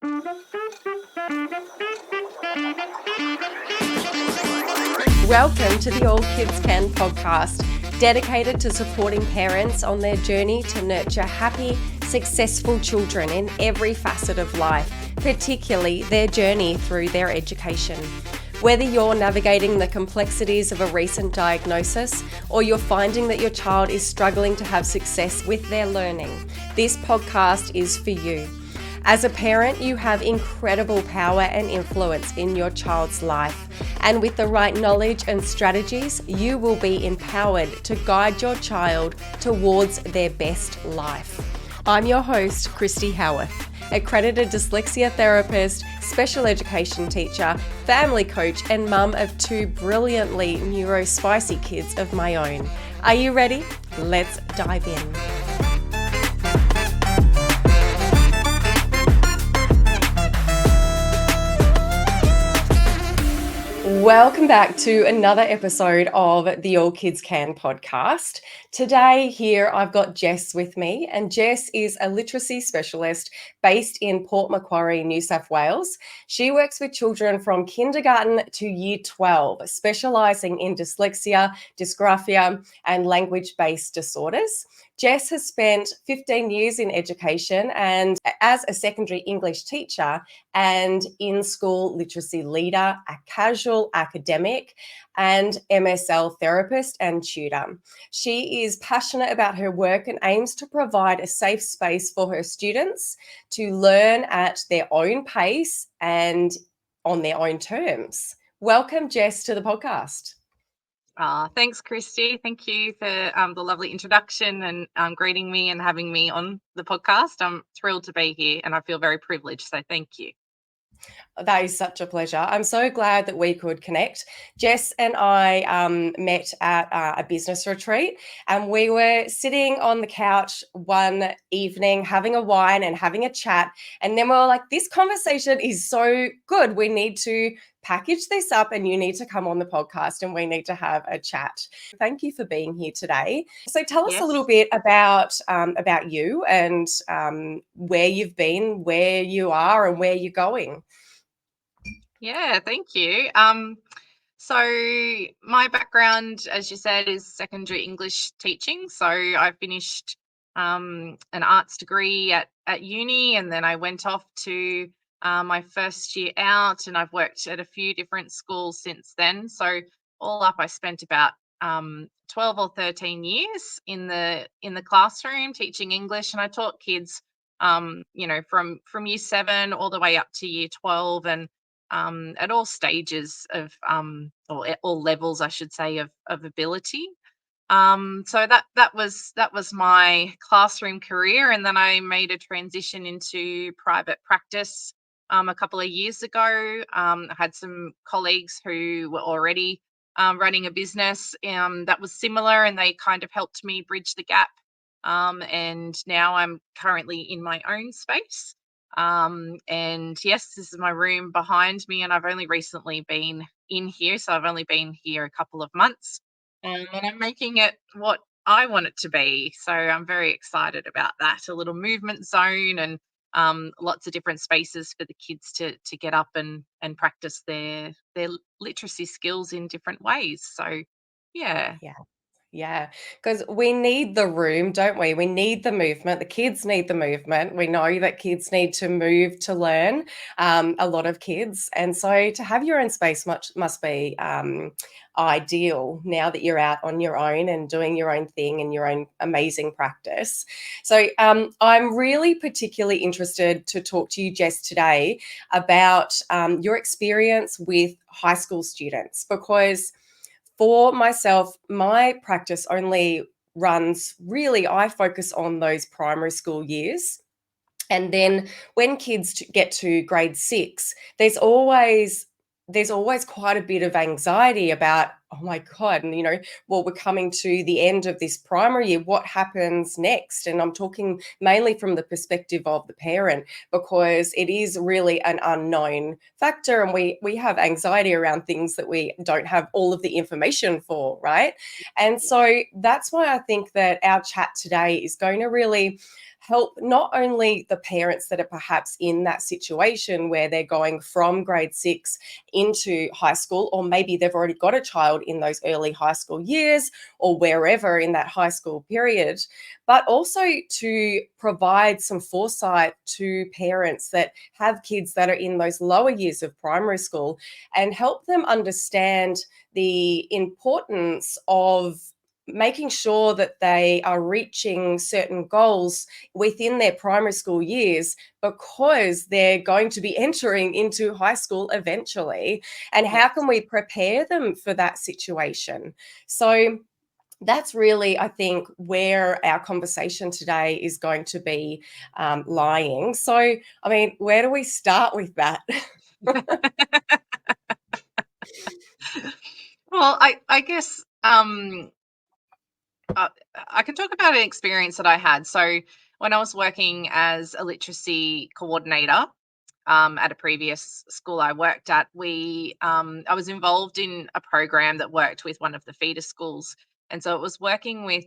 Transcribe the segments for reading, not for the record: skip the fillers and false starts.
Welcome to the All Kids Can podcast, dedicated to supporting parents on their journey to nurture happy, successful children in every facet of life, particularly their journey through their education. Whether you're navigating the complexities of a recent diagnosis or you're finding that your child is struggling to have success with their learning, this podcast is for you. As a parent, you have incredible power and influence in your child's life. And with the right knowledge and strategies, you will be empowered to guide your child towards their best life. I'm your host, Christy Howarth, accredited dyslexia therapist, special education teacher, family coach, and mum of two brilliantly neurospicy kids of my own. Are you ready? Let's dive in. Welcome back to another episode of the All Kids Can podcast. Today here I've got Jess with me, and Jess is a literacy specialist based in Port Macquarie, New South Wales. She works with children from kindergarten to year 12, specialising in dyslexia, dysgraphia and language-based disorders. Jess has spent 15 years in education and as a secondary English teacher and in-school literacy leader, a casual academic and MSL therapist and tutor. She is passionate about her work and aims to provide a safe space for her students to learn at their own pace and on their own terms. Welcome, Jess, to the podcast. Thanks, Christy. Thank you for the lovely introduction and greeting me and having me on the podcast. I'm thrilled to be here and I feel very privileged, so thank you. That is such a pleasure. I'm so glad that we could connect. Jess and I met at a business retreat, and we were sitting on the couch one evening having a wine and having a chat. And then we were like, this conversation is so good. We need to package this up and you need to come on the podcast and we need to have a chat. Thank you for being here today. So tell us a little bit about you and where you've been, where you are and where you're going. Yeah, thank you. So my background, as you said, is secondary English teaching. So I finished an arts degree at uni, and then I went off to my first year out, and I've worked at a few different schools since then. So all up, I spent about 12 or 13 years in the classroom teaching English, and I taught kids, from year 7 all the way up to year 12, and at all stages of or at all levels, I should say, of ability. So that was my classroom career, and then I made a transition into private practice a couple of years ago. I had some colleagues who were already running a business that was similar, and they kind of helped me bridge the gap. And now I'm currently in my own space. And yes, this is my room behind me, and I've only recently been in here, so I've only been here a couple of months, and I'm making it what I want it to be. So I'm very excited about that. A little movement zone and lots of different spaces for the kids to get up and practice their literacy skills in different ways. So yeah. Yeah, because we need the room, don't we? We need the movement. The kids need the movement. We know that kids need to move to learn, a lot of kids. And so to have your own space must be ideal now that you're out on your own and doing your own thing and your own amazing practice. So I'm really particularly interested to talk to you, Jess, today about your experience with high school students, because for myself, my practice only runs really, I focus on those primary school years. And then when kids get to grade 6, there's always quite a bit of anxiety about, oh my God, and well, we're coming to the end of this primary year. What happens next? And I'm talking mainly from the perspective of the parent, because it is really an unknown factor. And we have anxiety around things that we don't have all of the information for, right? And so that's why I think that our chat today is going to really help not only the parents that are perhaps in that situation where they're going from grade 6 into high school, or maybe they've already got a child in those early high school years or wherever in that high school period, but also to provide some foresight to parents that have kids that are in those lower years of primary school and help them understand the importance of making sure that they are reaching certain goals within their primary school years, because they're going to be entering into high school eventually. And how Yes. can we prepare them for that situation? So that's really, I think, where our conversation today is going to be lying. So, I mean, where do we start with that? Well, I guess uh, I can talk about an experience that I had. So when I was working as a literacy coordinator at a previous school I worked at, I was involved in a program that worked with one of the feeder schools, and so it was working with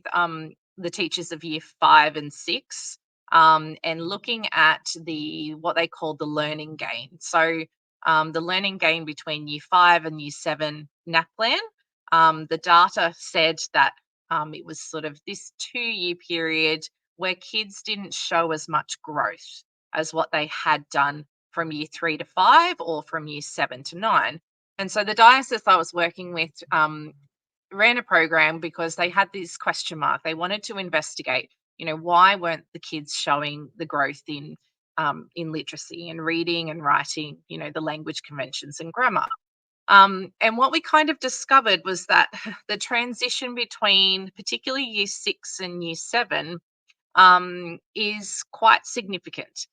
the teachers of year 5 and 6, and looking at the what they called the learning gain. So the learning gain between year 5 and year 7 NAPLAN. The data said that it was sort of this 2 year period where kids didn't show as much growth as what they had done from year 3 to 5 or from year 7 to 9. And so the diocese I was working with ran a program because they had this question mark. They wanted to investigate, why weren't the kids showing the growth in literacy and reading and writing, the language conventions and grammar. And what we kind of discovered was that the transition between particularly year 6 and year 7 is quite significant.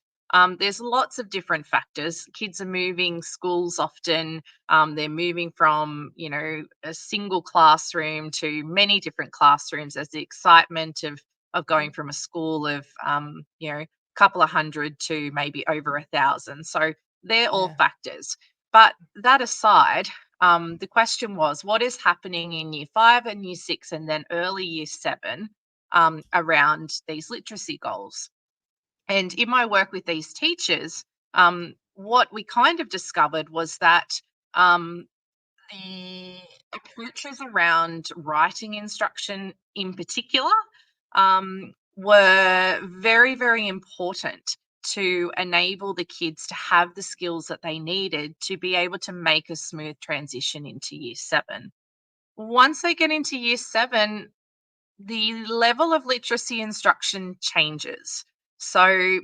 There's lots of different factors. Kids are moving schools often. They're moving from, a single classroom to many different classrooms. There's the excitement of going from a school of, a couple of hundred to maybe over 1,000. So they're all Yeah. factors. But that aside, the question was, what is happening in year 5 and year 6 and then early year 7 around these literacy goals? And in my work with these teachers, what we kind of discovered was that um, the approaches around writing instruction in particular were very, very important to enable the kids to have the skills that they needed to be able to make a smooth transition into year 7. Once they get into year 7, the level of literacy instruction changes. So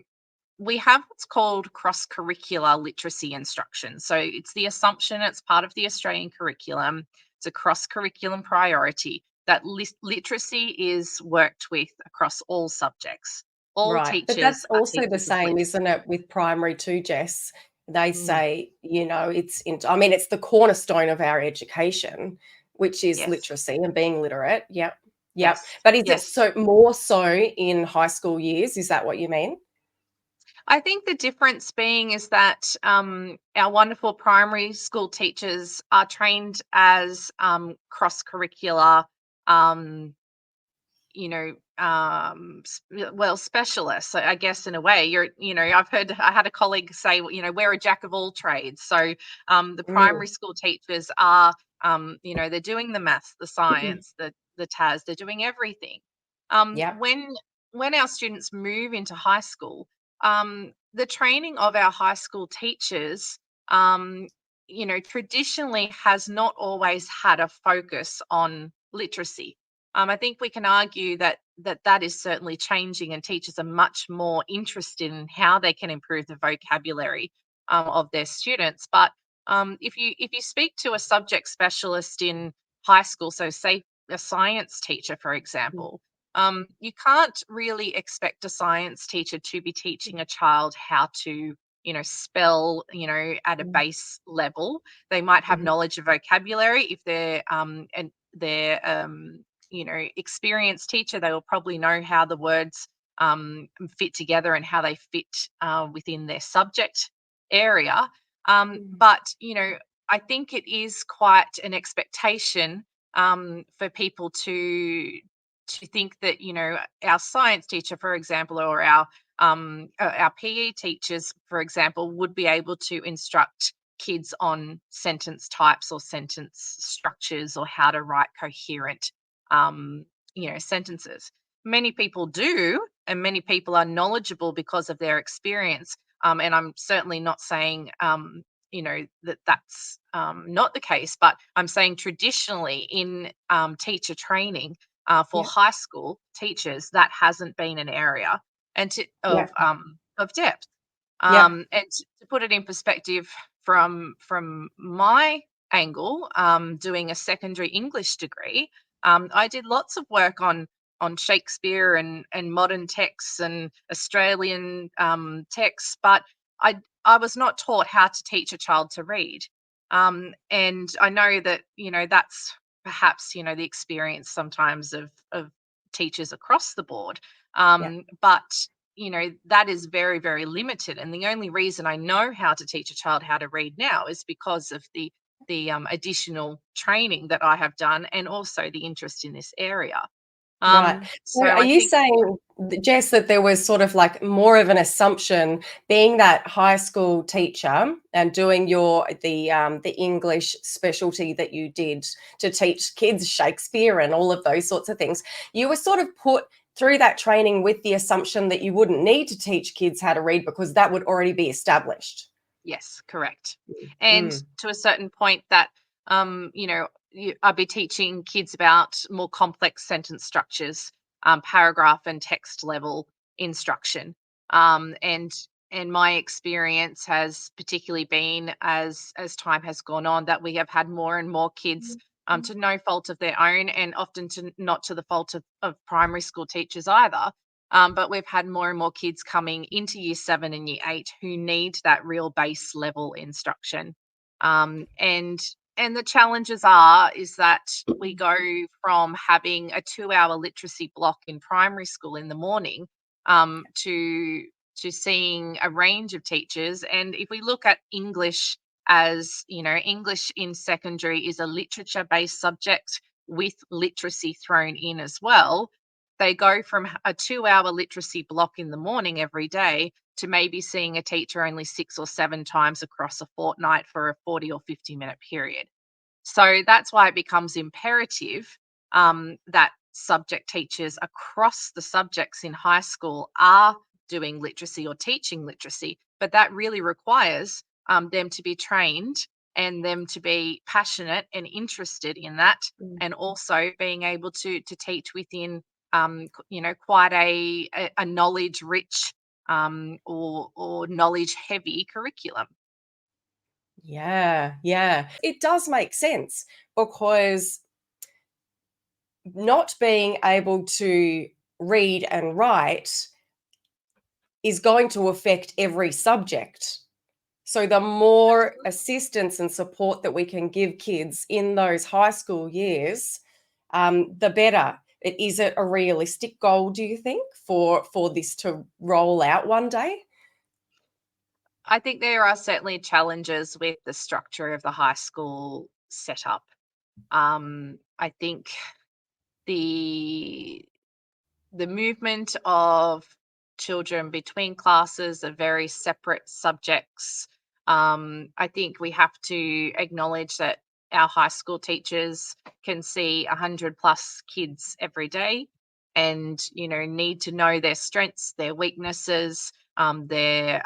we have what's called cross curricular literacy instruction. So it's the assumption, it's part of the Australian curriculum, it's a cross curriculum priority that literacy is worked with across all subjects. All Right. But that's teachers are also the teachers of same, literacy. isn't it, with primary too, Jess? They Mm, say, I mean, it's the cornerstone of our education, which is yes, literacy and being literate. Yep. Yep. yes, But is it yes. so more so in high school years? Is that what you mean? I think the difference being is that our wonderful primary school teachers are trained as cross curricular um, specialists, I guess, in a way. I've heard, I had a colleague say, well, we're a jack of all trades. So the Mm. primary school teachers are, they're doing the maths, the science, the TAS, they're doing everything. Um, Yep. when when our students move into high school, the training of our high school teachers, um, traditionally has not always had a focus on literacy. I think we can argue that is certainly changing, and teachers are much more interested in how they can improve the vocabulary of their students. But if you speak to a subject specialist in high school, so say a science teacher, for Mm. example, you can't really expect a science teacher to be teaching a child how to, spell, at a Mm. base level. They might have Mhm. knowledge of vocabulary if they're experienced teacher. They will probably know how the words fit together and how they fit within their subject area. Mm. But I think it is quite an expectation for people to to think that, our science teacher, for example, or our PE teachers, for example, would be able to instruct kids on sentence types or sentence structures or how to write coherent, um, sentences. Many people do, and many people are knowledgeable because of their experience. And I'm certainly not saying, that that's not the case, but I'm saying traditionally in teacher training for Yeah. high school teachers, that hasn't been an area and Yeah. of depth. Yeah. And to put it in perspective, from my angle, doing a secondary English degree, I did lots of work on Shakespeare and modern texts and Australian texts, but I was not taught how to teach a child to read. And I know that that's perhaps the experience sometimes of teachers across the board. Yeah. But that is very, very limited. And the only reason I know how to teach a child how to read now is because of the additional training that I have done, and also the interest in this area. Right. So So are I you think, saying, Jess, that there was sort of like more of an assumption being that high school teacher and doing the English specialty that you did to teach kids Shakespeare and all of those sorts of things, you were sort of put through that training with the assumption that you wouldn't need to teach kids how to read because that would already be established? yes, correct. Mm. And Mm. to a certain point that, I'll be teaching kids about more complex sentence structures, paragraph and text level instruction. And my experience has particularly been, as time has gone on, that we have had more and more kids, to no fault of their own, and often to not to the fault of primary school teachers either. But we've had more and more kids coming into year 7 and year 8 who need that real base level instruction. And the challenges is that we go from having a 2-hour literacy block in primary school in the morning, to seeing a range of teachers. And if we look at English, as English in secondary is a literature based subject with literacy thrown in as well. They go from a 2-hour literacy block in the morning every day to maybe seeing a teacher only 6 or 7 times across a fortnight for a 40 or 50-minute period. So that's why it becomes imperative, that subject teachers across the subjects in high school are doing literacy or teaching literacy. But that really requires them to be trained and them to be passionate and interested in that, Mm. and also being able to teach within, quite a knowledge rich, or knowledge heavy curriculum. Yeah, yeah. It does make sense because not being able to read and write is going to affect every subject. So, the more Absolutely. assistance and support that we can give kids in those high school years, the better. Is it a realistic goal, do you think, for this to roll out one day? I think there are certainly challenges with the structure of the high school setup. I think the the movement of children between classes of very separate subjects. I think we have to acknowledge that our high school teachers can see 100 plus kids every day, and need to know their strengths, their weaknesses, their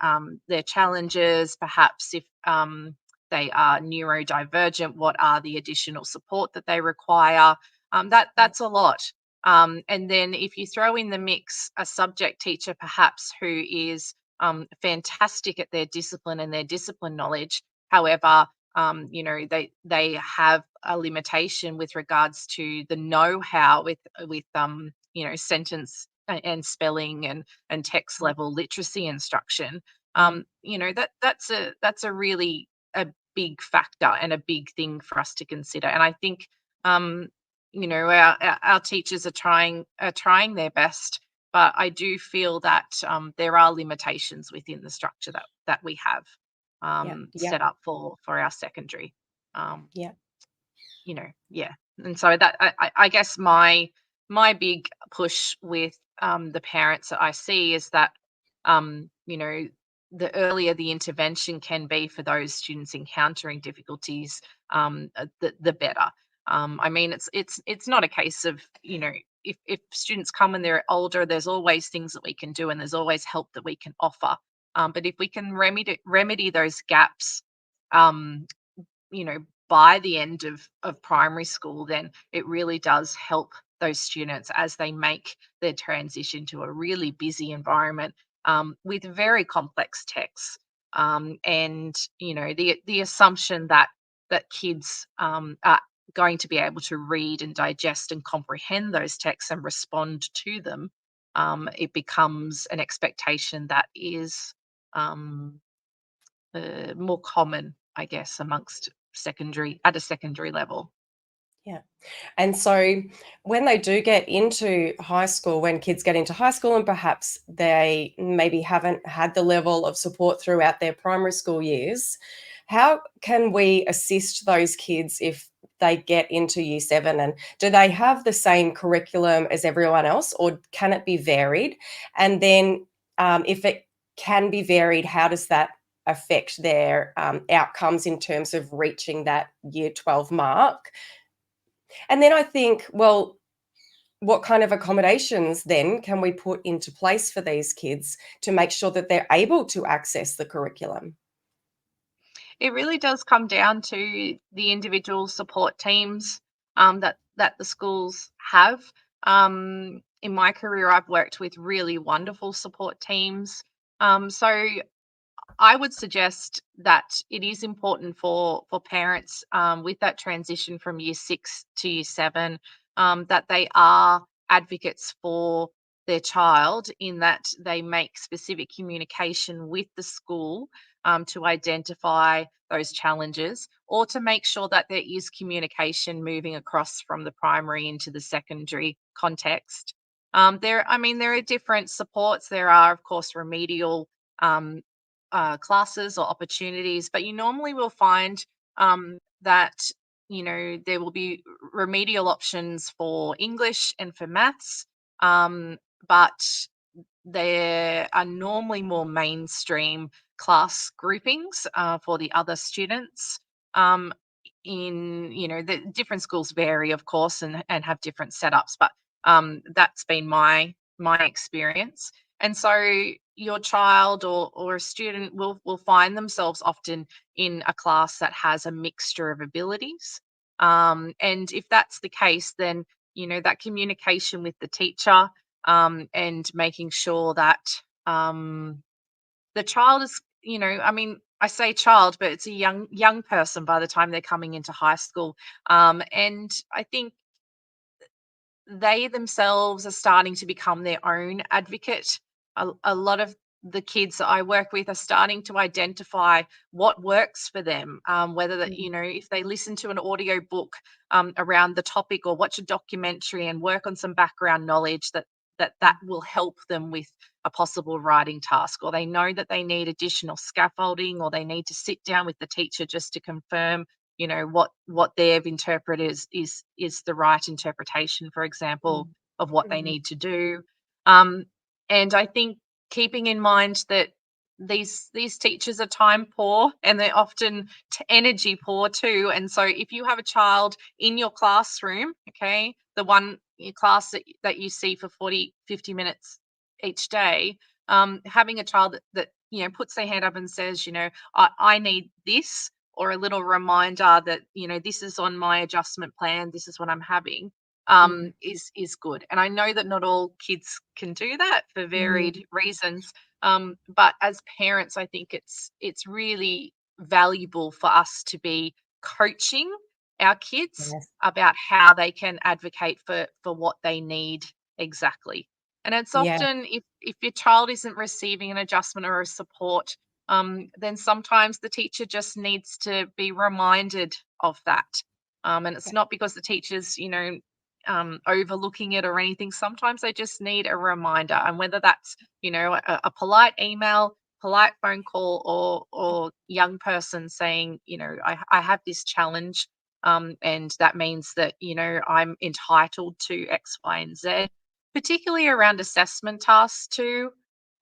challenges. Perhaps if they are neurodivergent, what are the additional support that they require? That's a lot. And then if you throw in the mix a subject teacher, perhaps, who is fantastic at their discipline and their discipline knowledge, however, they have a limitation with regards to the know-how with sentence and spelling and text Mm. level literacy instruction. Mm. That's a really a big factor and a big thing for us to consider. And I think, um, our teachers are trying their best, but I do feel that there are limitations within the structure that we have, Yeah, yeah, set up for our secondary. Um, yeah. yeah. And so that I guess my my big push with the parents that I see is that, you know, the earlier the intervention can be for those students encountering difficulties, the better. I mean, it's not a case of, if students come and they're older, there's always things that we can do and there's always help that we can offer. But if we can remedy those gaps, um, you know, by the end of primary school, then it really does help those students as they make their transition to a really busy environment, with very complex texts. And the assumption that kids are going to be able to read and digest and comprehend those texts and respond to them, it becomes an expectation that is, um, more common, I guess, amongst at a secondary level. Yeah. And so when they do get into high school, when kids get into high school and perhaps they maybe haven't had the level of support throughout their primary school years, how can we assist those kids if they get into year seven? And do they have the same curriculum as everyone else, or can it be varied? And then, if it can be varied, how does that affect their outcomes in terms of reaching that year 12 mark? And then I think, well, what kind of accommodations then can we put into place for these kids to make sure that they're able to access the curriculum? It really does come down to the individual support teams, that the schools have. In my career, I've worked with really wonderful support teams. So I would suggest that it is important for parents, with that transition from year 6 to year 7, that they are advocates for their child, in that they make specific communication with the school, to identify those challenges, or to make sure that there is communication moving across from the primary into the secondary context. There are different supports. There are, of course, remedial, um, classes or opportunities, but you normally will find, that there will be remedial options for English and for maths, but there are normally more mainstream class groupings, for the other students. Um, the different schools vary, of course, and have different setups, but that's been my experience. And so your child or a student will find themselves often in a class that has a mixture of abilities. And if that's the case, then that communication with the teacher, and making sure that, the child is, I say child, but it's a young person by the time they're coming into high school. And I think they themselves are starting to become their own advocate. A lot of the kids that I work with are starting to identify what works for them. Whether that, Mhm. if they listen to an audio book, around the topic, or watch a documentary and work on some background knowledge, that will help them with a possible writing task, or they know that they need additional scaffolding, or they need to sit down with the teacher just to confirm, what they've interpreted is the right interpretation, for example, Mm. of what they Mhm. need to do. um, and I think keeping in mind that these teachers are time poor, and they're often energy poor too. And so if you have a child in your classroom, okay, the one class that you see for 40-50 minutes each day, having a child that puts their hand up and says, I need this, or a little reminder that, this is on my adjustment plan, this is what I'm having, Mhm. is good. And I know that not all kids can do that for Mm. varied reasons, but as parents, I think it's really valuable for us to be coaching our kids Yes. about how they can advocate for what they need exactly. And it's Yeah. often, if your child isn't receiving an adjustment or a support, then sometimes the teacher just needs to be reminded of that. And it's Yeah. not because the teacher's, overlooking it or anything. Sometimes they just need a reminder. And whether that's, a polite email, polite phone call, or young person saying, I have this challenge. and that means that, I'm entitled to X, Y, and Z, particularly around assessment tasks too.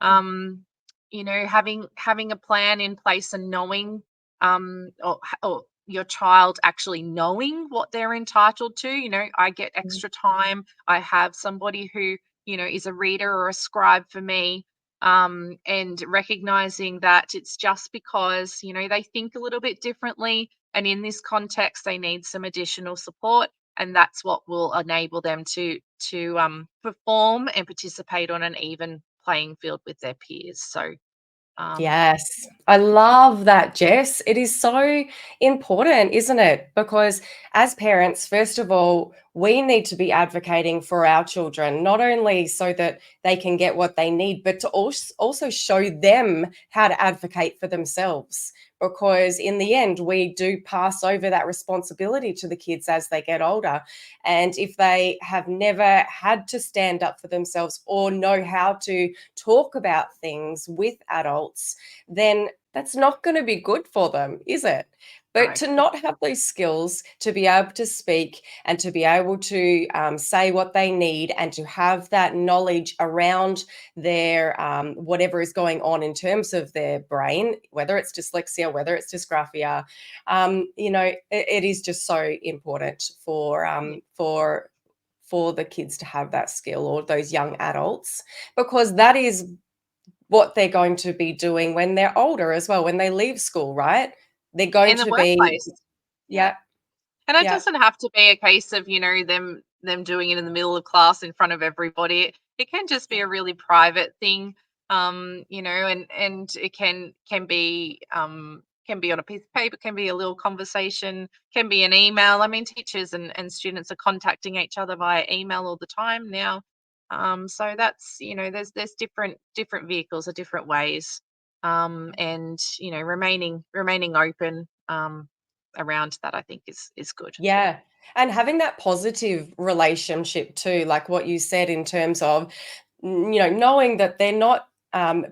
Um, having a plan in place and knowing, or your child actually knowing what they're entitled to. I get Mm. extra time. I have somebody who, is a reader or a scribe for me. And recognizing that it's just because, they think a little bit differently. And in this context, they need some additional support. And that's what will enable them to perform and participate on an even playing field with their peers. So, um, Yes, I love that, Jess. It is so important, isn't it? Because as parents, first of all, we need to be advocating for our children, not only so that they can get what they need, but to also show them how to advocate for themselves. Because in the end, we do pass over that responsibility to the kids as they get older. And if they have never had to stand up for themselves or know how to talk about things with adults, then that's not going to be good for them, is it? But no, to not have those skills, to be able to speak and to be able to say what they need and to have that knowledge around their whatever is going on in terms of their brain, whether it's dyslexia, whether it's dysgraphia, it is just so important yeah. for the kids to have that skill, or those young adults, because that is what they're going to be doing when they're older as well, when they leave school, right? They're going In the to be, workplace. Yeah. yeah, And it yeah, doesn't have to be a case of, them doing it in the middle of class in front of everybody. It can just be yeah, a really private thing, and it can be on a piece of paper, can be a little conversation, can be an email. I mean, teachers and students are contacting each other via email all the time now. So that's, there's different vehicles or different ways. And remaining open. Around that, I think is good. yeah. And having that positive relationship too, like what you said in terms of, knowing that they're not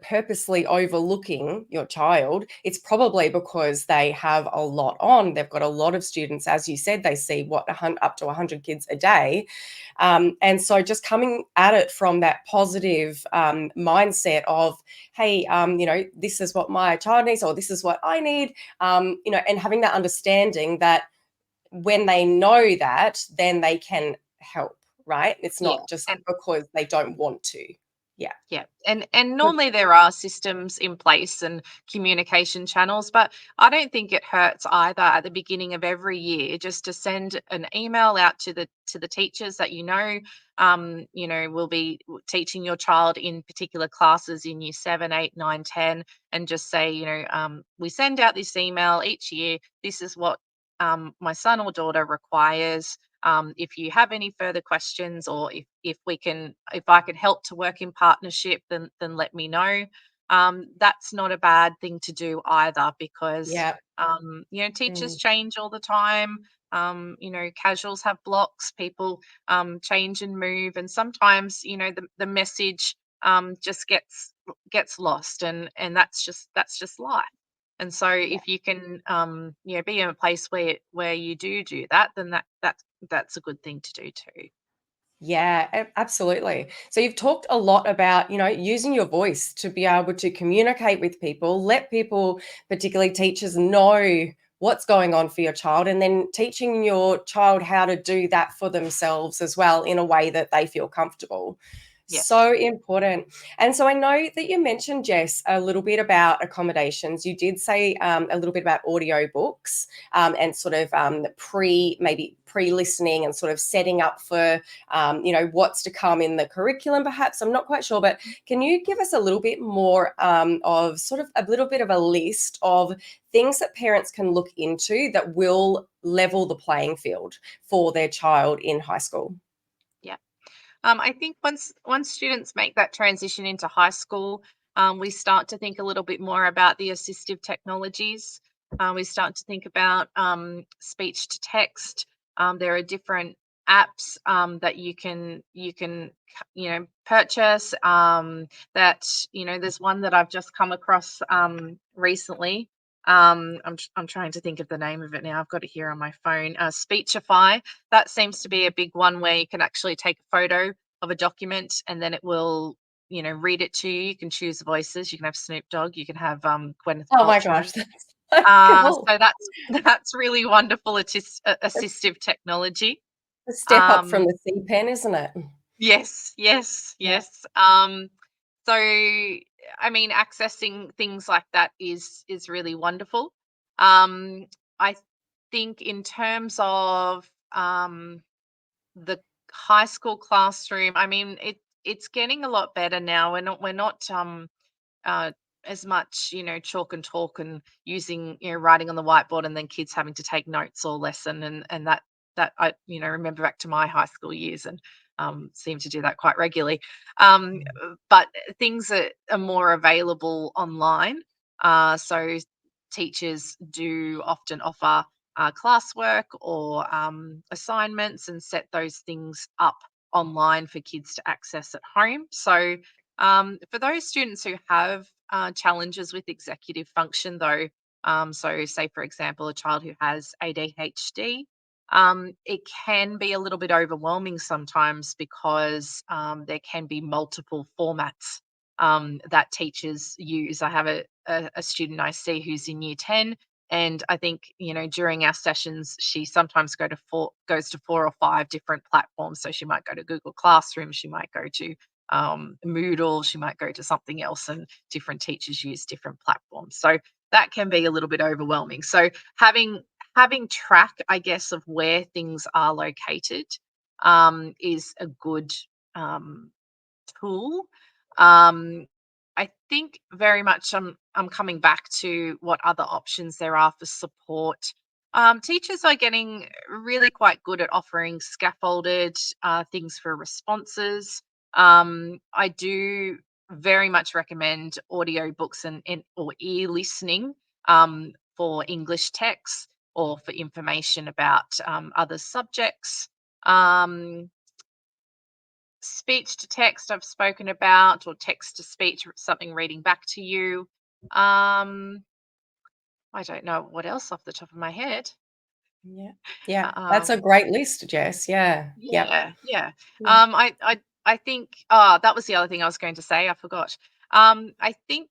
purposely overlooking your child. It's probably because they have a lot on. They've got a lot of students, as you said. They see up to 100 kids a day, and so just coming at it from that positive mindset of, hey, this is what my child needs, or this is what I need, and having that understanding that when they know that, then they can help, right? It's Yeah, not just and because they don't want to. Yeah. yeah, and normally there are systems in place and communication channels, but I don't think it hurts either at the beginning of every year just to send an email out to the teachers that will be teaching your child in particular classes in year 7, 8, 9, 10, and just say, we send out this email each year. This is what my son or daughter requires. If you have any further questions, or if I can help to work in partnership, then let me know. That's not a bad thing to do either, because Yeah. teachers Mm. change all the time. Casuals have blocks. People change and move, and sometimes the message just gets lost, and that's just life. And so Yeah. if you can, be in a place where you do that, then that's a good thing to do too. Yeah, absolutely. So you've talked a lot about, using your voice to be able to communicate with people, let people, particularly teachers, know what's going on for your child, and then teaching your child how to do that for themselves as well in a way that they feel comfortable. Yes. So important. And so I know that you mentioned, Jess, a little bit about accommodations. You did say a little bit about audio books, and sort of maybe pre-listening and sort of setting up for what's to come in the curriculum, perhaps. I'm not quite sure, but can you give us a little bit more of sort of a little bit of a list of things that parents can look into that will level the playing field for their child in high school? Yeah. I think once students make that transition into high school, we start to think a little bit more about the assistive technologies. We start to think about speech to text. There are different apps that you can purchase. That there's one that I've just come across recently. I'm trying to think of the name of it now. I've got it here on my phone. Speechify. That seems to be a big one where you can actually take a photo of a document and then it will, read it to you. You can choose the voices. You can have Snoop Dogg. You can have Gwyneth Oh my Paltrow. gosh, that's so cool. So that's really wonderful It's assistive technology. a step up from Um, the C pen, isn't it? yes, yes, Yeah. yes. So I mean, accessing things like that is really wonderful. I think in terms of the high school classroom, I mean, it's getting a lot better now. We're not uh, as much, chalk and talk and using, writing on the whiteboard and then kids having to take notes all lesson, and that I, remember back to my high school years and seem to do that quite regularly. But things are more available online. So teachers do often offer classwork or assignments and set those things up online for kids to access at home. So for those students who have challenges with executive function, though, so say for example, a child who has ADHD, it can be a little bit overwhelming sometimes because there can be multiple formats that teachers use. I have a student I see who's in year 10, and I think, during our sessions, she sometimes goes to 4 or 5 different platforms. So she might go to Google Classroom, she might go to Moodle, she might go to something else, and different teachers use different platforms. So that can be a little bit overwhelming. So having track, I guess, of where things are located is a good um, tool. Um, I think very much I'm coming back to what other options there are for support. Teachers are getting really quite good at offering scaffolded things for responses. I do very much recommend audio books and or ear listening for English texts or for information about other subjects. Um, Speech to text I've spoken about, or text to speech, something reading back to you. Um, I don't know what else off the top of my head. Yeah. Yeah. That's a Um, great list, Jess. Yeah. Yep. yeah, yeah. Yeah. I think that was the other thing I was going to say. I forgot. I think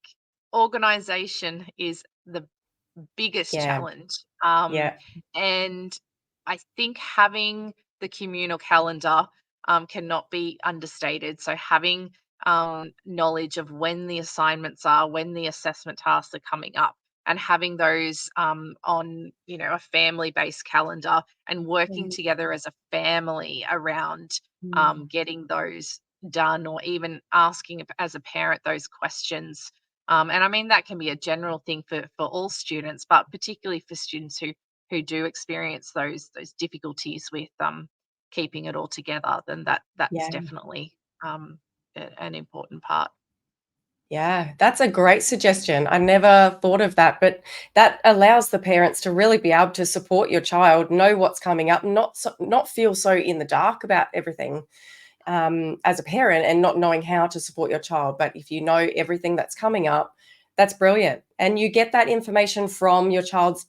organization is the biggest Yeah. challenge. Yeah. And I think having the communal calendar cannot be understated. So having knowledge of when the assignments are, when the assessment tasks are coming up, and having those on, a family-based calendar, and working Mm. together as a family around Mm. getting those done, or even asking as a parent those questions. And I mean, that can be a general thing for all students, but particularly for students who do experience those difficulties with keeping it all together, then that's Yeah. definitely an important part. Yeah, that's a great suggestion. I never thought of that, but that allows the parents to really be able to support your child, know what's coming up, not feel so in the dark about everything as a parent and not knowing how to support your child. But if you know everything that's coming up, that's brilliant. And you get that information from your child's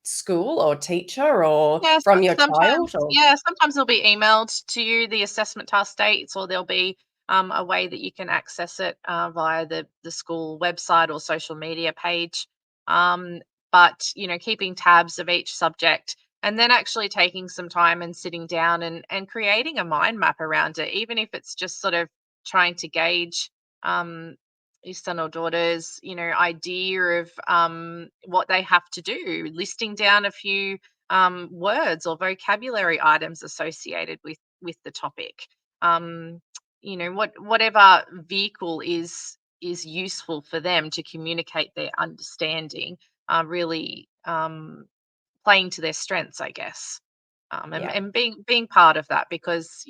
school or teacher or Yeah, from your child sometimes, or yeah, sometimes they'll be emailed to you, the assessment task dates, or there'll be a way that you can access it via the school website or social media page. Um, but keeping tabs of each subject, and then actually taking some time and sitting down and creating a mind map around it, even if it's just sort of trying to gauge um, your son or daughter's, idea of what they have to do, listing down a few words or vocabulary items associated with the topic. Um, whatever vehicle is useful for them to communicate their understanding, really playing to their strengths, I guess, and, yeah, and being part of that, because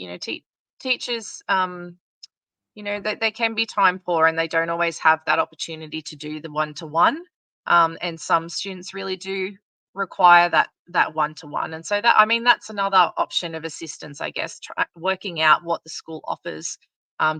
teachers. They can be time poor and they don't always have that opportunity to do the one to one. And some students really do require that one to one. And so that, I mean, that's another option of assistance, I guess, working out what the school offers.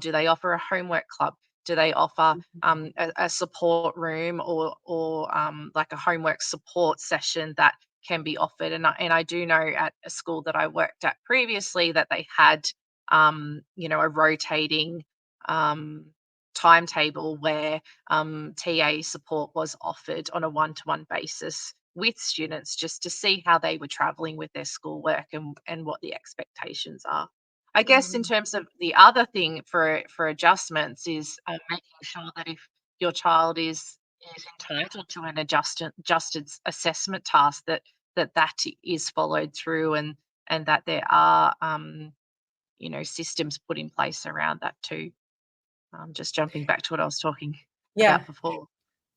Do they offer a homework club? Do they offer a support room, or like a homework support session that can be offered? And I do know at a school that I worked at previously that they had a rotating um, timetable where TA support was offered on a one-to-one basis with students, just to see how they were traveling with their schoolwork, and what the expectations are. I guess in Mhm. terms of the other thing for adjustments is making sure that if your child is entitled to an adjusted assessment task, that is followed through, and that there are systems put in place around that too. Just jumping back to what I was talking Yeah. about before.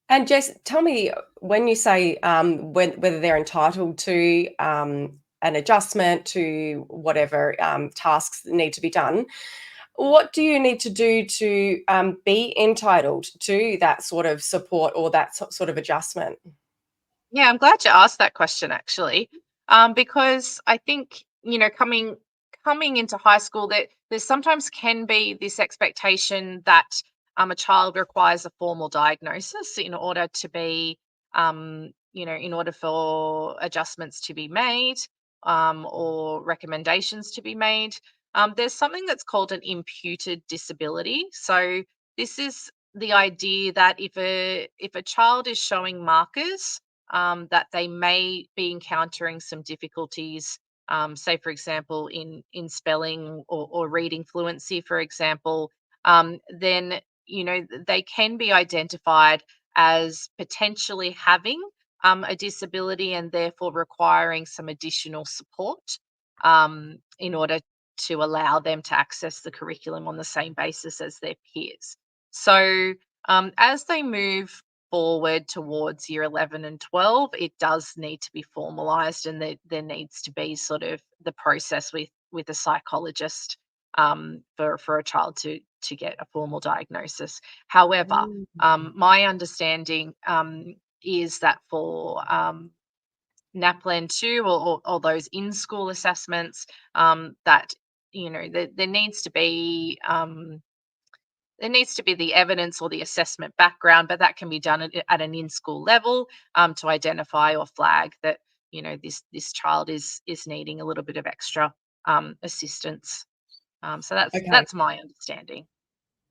And Jess, tell me, when you say whether they're entitled to an adjustment to whatever tasks need to be done, what do you need to do to be entitled to that sort of support or that sort of adjustment? Yeah, I'm glad you asked that question actually, because I think coming into high school, that there sometimes can be this expectation that a child requires a formal diagnosis in order to be, in order for adjustments to be made, or recommendations to be made. There's something that's called an imputed disability. So this is the idea that if a child is showing markers that they may be encountering some difficulties, say, for example, in spelling, or reading fluency, for example, then they can be identified as potentially having a disability, and therefore requiring some additional support in order to allow them to access the curriculum on the same basis as their peers. So as they move forward towards year 11 and 12, it does need to be formalized, and there needs to be sort of the process with a psychologist for a child to get a formal diagnosis. However, Mm. my understanding is that for NAPLAN 2, or those in-school assessments, that there needs to be the evidence or the assessment background, but that can be done at an in-school level, to identify or flag that this child is needing a little bit of extra assistance. So that's Okay. that's my understanding.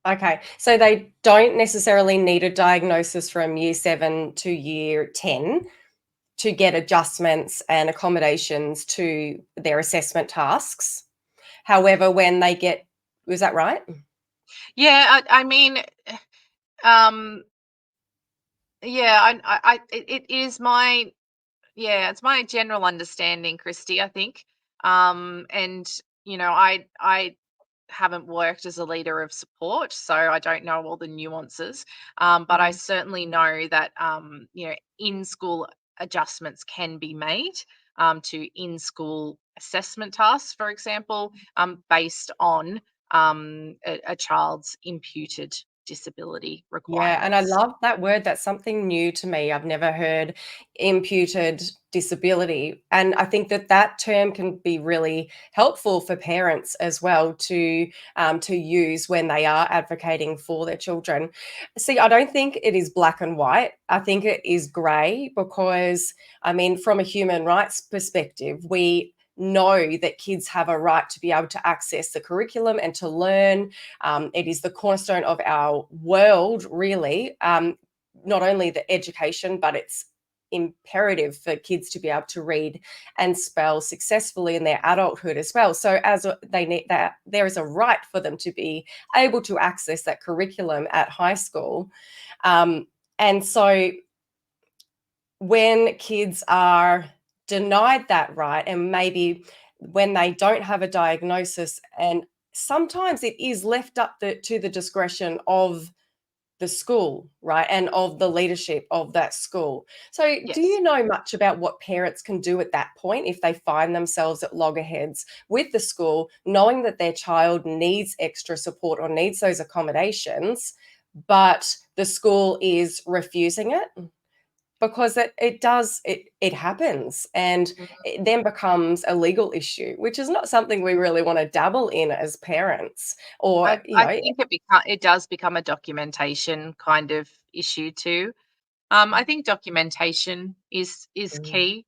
Okay. So they don't necessarily need a diagnosis from year 7 to year 10 to get adjustments and accommodations to their assessment tasks. However, when they get, was that right? Yeah, I mean, um, yeah, it is my yeah, it's my general understanding, Christy. I think, and I haven't worked as a leader of support, so I don't know all the nuances. But I Mhm. certainly know that in school adjustments can be made to in school assessment tasks, for example, based on a child's imputed disability Yeah, and I requirements. love that word. That's something new to me. I've never heard imputed disability. And I think that that term can be really helpful for parents as well to use when they are advocating for their children. See, I don't think it is black and white. I think it is grey because, I mean, from a human rights perspective, we know that kids have a right to be able to access the curriculum and to learn. It is the cornerstone of our world, really. Not only the education, but it's imperative for kids to be able to read and spell successfully in their adulthood as well. So they need that, there is a right for them to be able to access that curriculum at high school. Um, and so when kids are denied that right, and maybe when they don't have a diagnosis, and sometimes it is left up to the discretion of the school, right, and of the leadership of that school. So do Yes. you know much about what parents can do at that point if they find themselves at loggerheads with the school, knowing that their child needs extra support or needs those accommodations, but the school is refusing it? because it happens, and Mhm. it then becomes a legal issue, which is not something we really want to dabble in as parents, or I think it does become a documentation kind of issue too. I think documentation is Mm, key.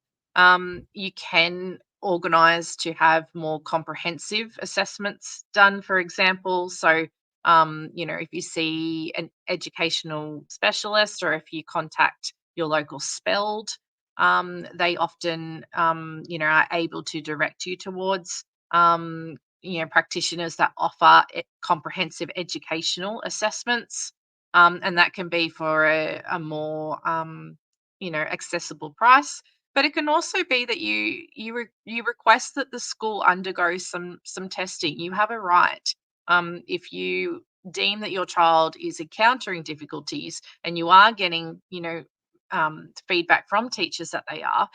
You can organise to have more comprehensive assessments done, for example. So, if you see an educational specialist or if you contact your local spelled, they often, are able to direct you towards, practitioners that offer comprehensive educational assessments, and that can be for a more accessible price. But it can also be that you request that the school undergo some testing. You have a right, if you deem that your child is encountering difficulties and you are getting feedback from teachers that they are,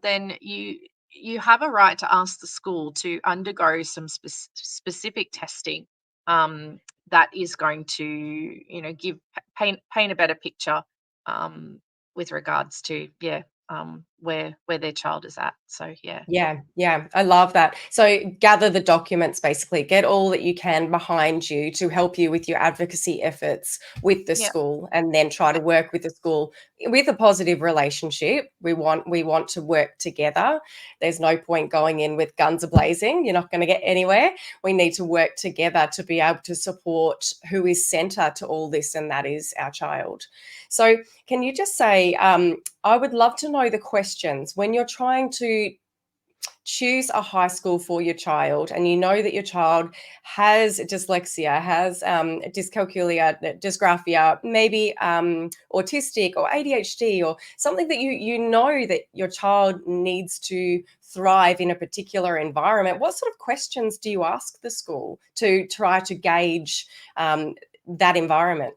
then you have a right to ask the school to undergo some specific testing, um, that is going to give paint a better picture, with regards to, where their child is at. So yeah. yeah, yeah, I love that. So gather the documents, basically, get all that you can behind you to help you with your advocacy efforts with the Yeah. school, and then try to Yeah. work with the school with a positive relationship. We want to work together. There's no point going in with guns a-blazing. You're not going to get anywhere. We need to work together to be able to support who is center to all this, and that is our child. So can you just say, I would love to know the questions when you're trying to choose a high school for your child, and you know that your child has dyslexia, has dyscalculia, dysgraphia, maybe autistic or ADHD, or something that you know that your child needs to thrive in a particular environment. What sort of questions do you ask the school to try to gauge that environment?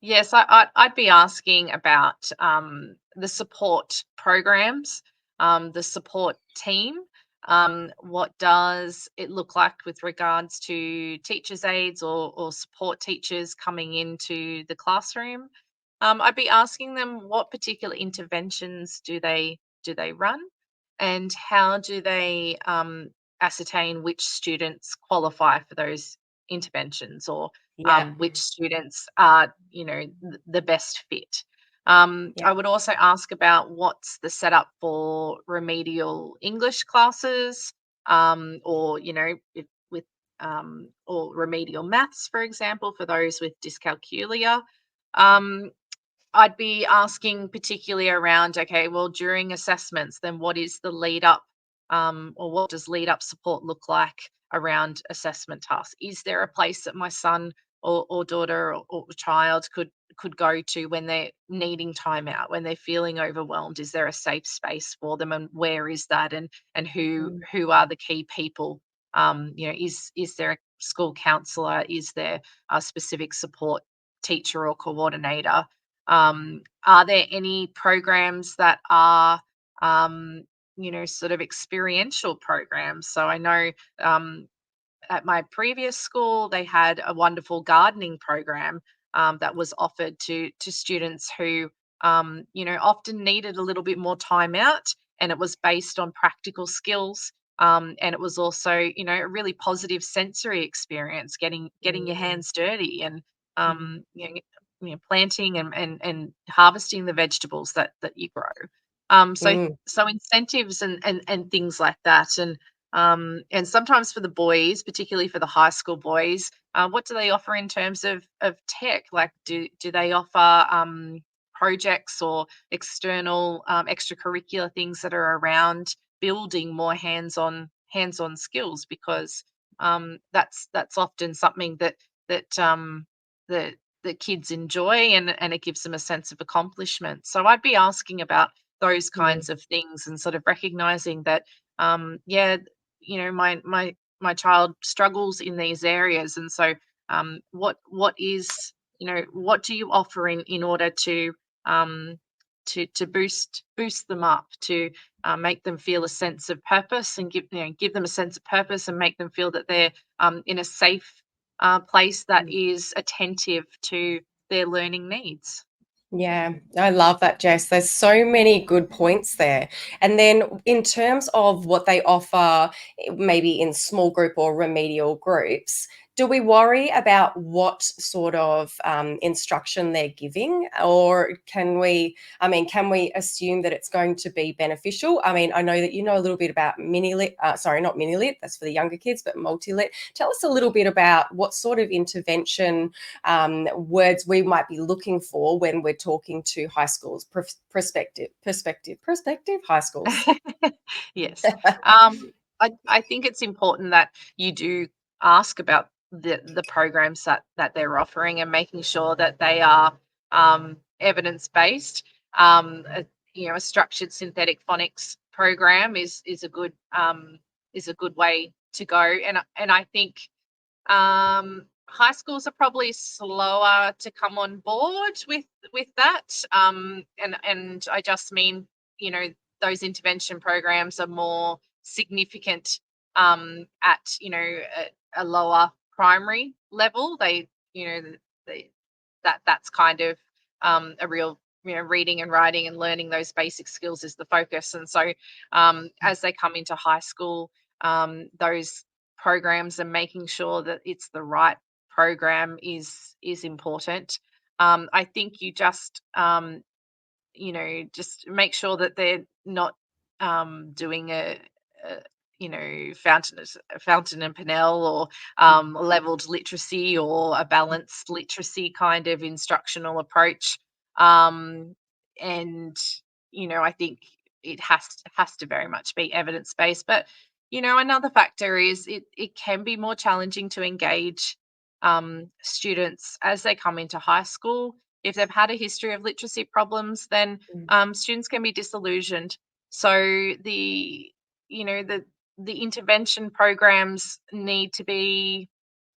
Yes, I'd be asking about, the support programs, the support team. What does it look like with regards to teachers' aides or support teachers coming into the classroom? I'd be asking them what particular interventions do they run, and how do they, ascertain which students qualify for those interventions, or Yeah, which students are, the best fit. yeah. I would also ask about what's the setup for remedial English classes, or with or remedial maths, for example, for those with dyscalculia. Um, I'd be asking particularly around, okay, well, during assessments, then what is the lead up, or what does lead up support look like around assessment tasks? Is there a place that my son or daughter or child could go to when they're needing time out, when they're feeling overwhelmed? Is there a safe space for them, and where is that? And who Mm, who are the key people? Is there a school counselor? Is there a specific support teacher or coordinator? Are there any programs that are, sort of experiential programs? So I know, at my previous school, they had a wonderful gardening program, that was offered to students who, often needed a little bit more time out, and it was based on practical skills. And it was also, a really positive sensory experience, getting your mm, hands dirty, and mm, planting and harvesting the vegetables that you grow. So mm. so incentives and things like that, and sometimes for the boys, particularly for the high school boys, what do they offer in terms of tech? Like, do they offer, projects or external, extracurricular things that are around building more hands on skills? Because, that's often something that that kids enjoy, and it gives them a sense of accomplishment. So I'd be asking about those Mm, kinds of things, and sort of recognizing that, yeah, my child struggles in these areas, and so, what do you offer in order um to boost them up, to, make them feel a sense of purpose, and give them a sense of purpose, and make them feel that they're, in a safe, place that mm. is attentive to their learning needs. Yeah, I love that, Jess. There's so many good points there. And then, in terms of what they offer, maybe in small group or remedial groups, do we worry about what sort of instruction they're giving? Or can we assume that it's going to be beneficial? I mean, I know that you know a little bit about mini lit, sorry, not mini lit, that's for the younger kids, but multi lit. Tell us a little bit about what sort of intervention words we might be looking for when we're talking to high schools, prospective high schools. Yes. I think it's important that you do ask about the programs that they're offering and making sure that they are evidence based. A, a structured synthetic phonics program is a good way to go, and I think high schools are probably slower to come on board with that. And I just mean, you know, those intervention programs are more significant at a lower primary level. They, they, that's kind of a real reading and writing and learning those basic skills is the focus. And so as they come into high school, those programs and making sure that it's the right program is important. I think you just just make sure that they're not doing a fountain and Pinnell or leveled literacy or a balanced literacy kind of instructional approach. And I think it has to very much be evidence based. But another factor is it can be more challenging to engage students as they come into high school. If they've had a history of literacy problems, then students can be disillusioned. So the intervention programs need to be,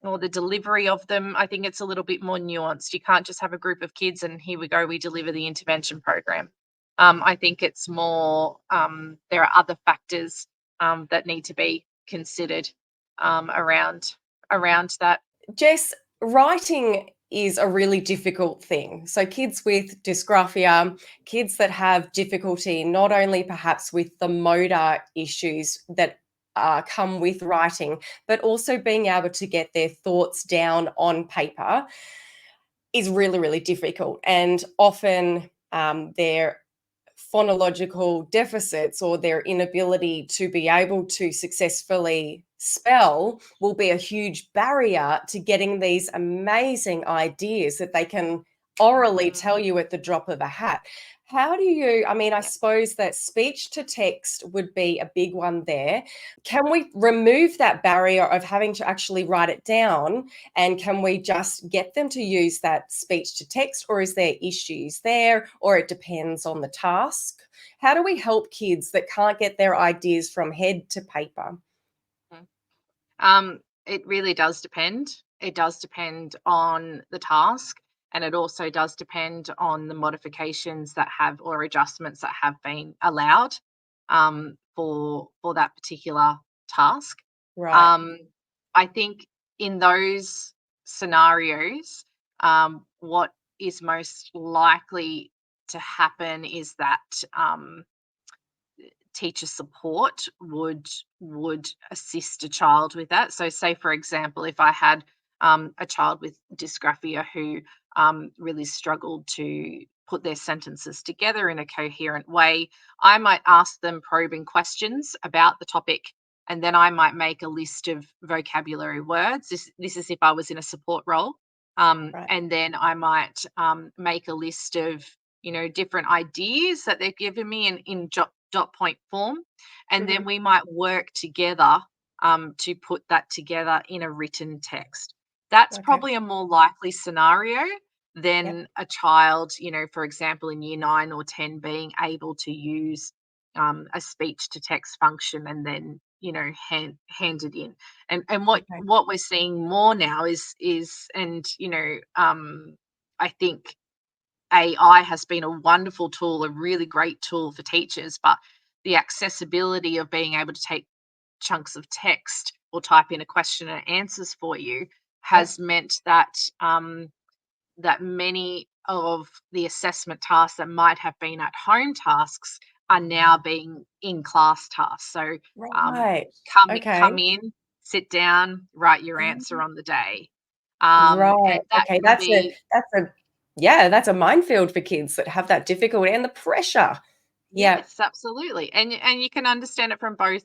or the delivery of them, I think it's a little bit more nuanced. You can't just have a group of kids and here we go, we deliver the intervention program. I think it's more, there are other factors that need to be considered around that. Jess, writing is a really difficult thing. So, kids with dysgraphia, kids that have difficulty not only perhaps with the motor issues that come with writing, but also being able to get their thoughts down on paper is really, really difficult. And often their phonological deficits or their inability to be able to successfully spell will be a huge barrier to getting these amazing ideas that they can orally tell you at the drop of a hat. How do you, I mean, I Yeah. suppose that speech to text would be a big one there. Can we remove that barrier of having to actually write it down? And can we just get them to use that speech to text, or is there issues there, or it depends on the task? How do we help kids that can't get their ideas from head to paper? Mm. It really does depend. It does depend on the task, and it also does depend on the modifications that have or adjustments that have been allowed for that particular task. Right. Um, I think in those scenarios, what is most likely to happen is that teacher support would assist a child with that. So, say for example, if I had a child with dysgraphia who really struggled to put their sentences together in a coherent way, I might ask them probing questions about the topic, and then I might make a list of vocabulary words. This is if I was in a support role, Right. and then I might make a list of different ideas that they've given me in dot point form, and then Mhm. we might work together to put that together in a written text. That's Okay. probably a more likely scenario Yep. than a child, for example, in year 9 or 10 being able to use a speech to text function and then hand it in. And Okay. what we're seeing more now is and I think AI has been a wonderful tool, a really great tool for teachers, but the accessibility of being able to take chunks of text or type in a question and answers for you Yep. has meant that that many of the assessment tasks that might have been at home tasks are now being in class tasks. So Right. come Okay. in, sit down, write your answer Um, on the day. right. And that Okay. can be, That's a minefield for kids that have that difficulty and the pressure. Yeah. yes, absolutely. And you can understand it from both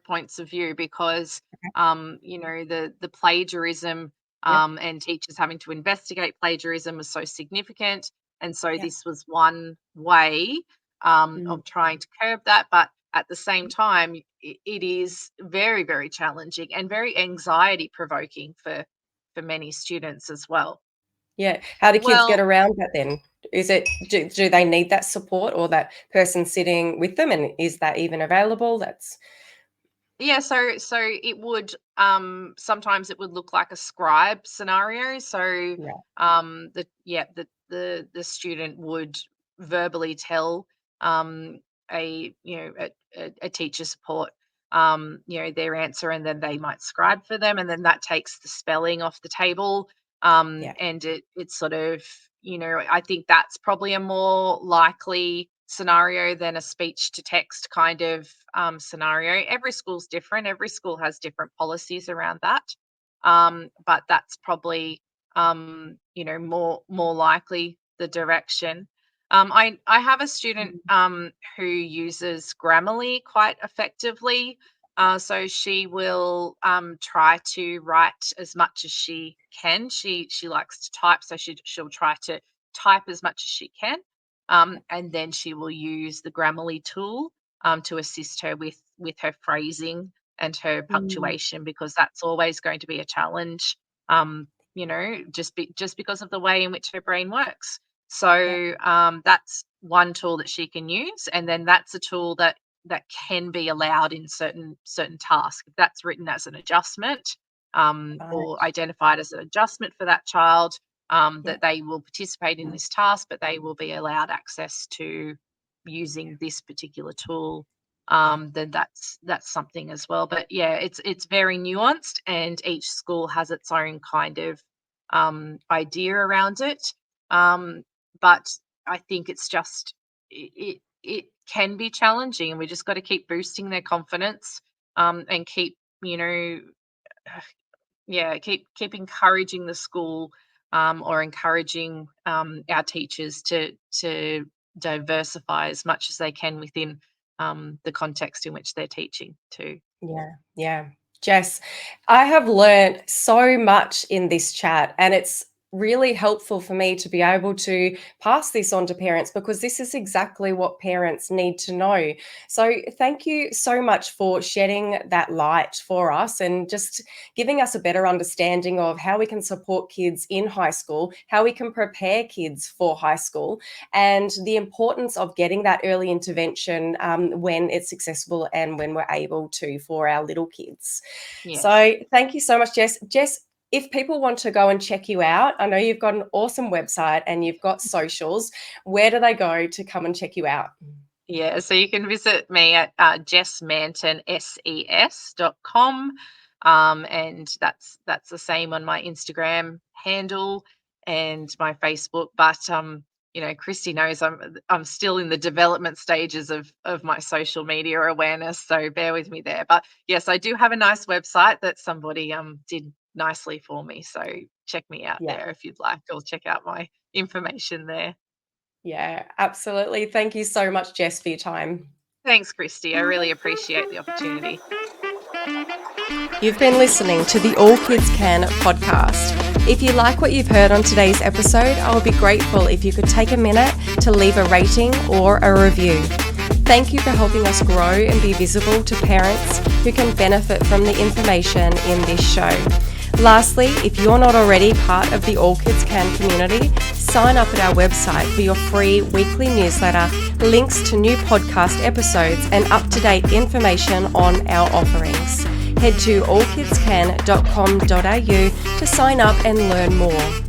points of view, because Okay. the plagiarism, Yep. and teachers having to investigate plagiarism was so significant. And so Yep. this was one way Mm. of trying to curb that. But at the same time, it is very, very challenging and very anxiety provoking for many students as well. Yeah. How do kids get Well, around that then? Do they need that support or that person sitting with them, and is that even available? That's yeah, so it would, sometimes it would look like a scribe scenario. So yeah. the student would verbally tell a teacher support their answer, and then they might scribe for them, and then that takes the spelling off the table. Yeah. And it's sort of, I think that's probably a more likely scenario than a speech to text kind of scenario. Every school's different. Every school has different policies around that. But that's probably more likely the direction. I have a student Mm. who uses Grammarly quite effectively. So she will try to write as much as she can. She likes to type, so she'll try to type as much as she can, and then she will use the Grammarly tool to assist her with her phrasing and her Mm. punctuation, because that's always going to be a challenge. Just because of the way in which her brain works. Yeah. So that's one tool that she can use, and then that's a tool that can be allowed in certain tasks. If that's written as an adjustment, or Right. identified as an adjustment for that child, Yeah. that they will participate in this task, but they will be allowed access to using this particular tool. Yeah. Then that's something as well. But yeah, it's very nuanced, and each school has its own kind of idea around it. But I think it's just it can be challenging, and we just got to keep boosting their confidence, and keep you know yeah keep encouraging the school, or encouraging our teachers to diversify as much as they can within the context in which they're teaching too. Yeah, yeah. Jess, I have learned so much in this chat, and it's really helpful for me to be able to pass this on to parents because this is exactly what parents need to know. So, thank you so much for shedding that light for us and just giving us a better understanding of how we can support kids in high school, how we can prepare kids for high school, and the importance of getting that early intervention when it's accessible and when we're able to for our little kids. Yes. So thank you so much, Jess. Jess, if people want to go and check you out, I know you've got an awesome website and you've got socials. Where do they go to come and check you out? Yeah, so you can visit me at jessmantonses.com. And that's the same on my Instagram handle and my Facebook. But Christy knows I'm still in the development stages of my social media awareness, so bear with me there. But yes, I do have a nice website that somebody did nicely for me. So check me out Yeah. there if you'd like, or check out my information there. Yeah, absolutely. Thank you so much, Jess, for your time. Thanks, Christy. I really appreciate the opportunity. You've been listening to the All Kids Can podcast. If you like what you've heard on today's episode, I would be grateful if you could take a minute to leave a rating or a review. Thank you for helping us grow and be visible to parents who can benefit from the information in this show. Lastly, if you're not already part of the All Kids Can community, sign up at our website for your free weekly newsletter, links to new podcast episodes, and up-to-date information on our offerings. Head to allkidscan.com.au to sign up and learn more.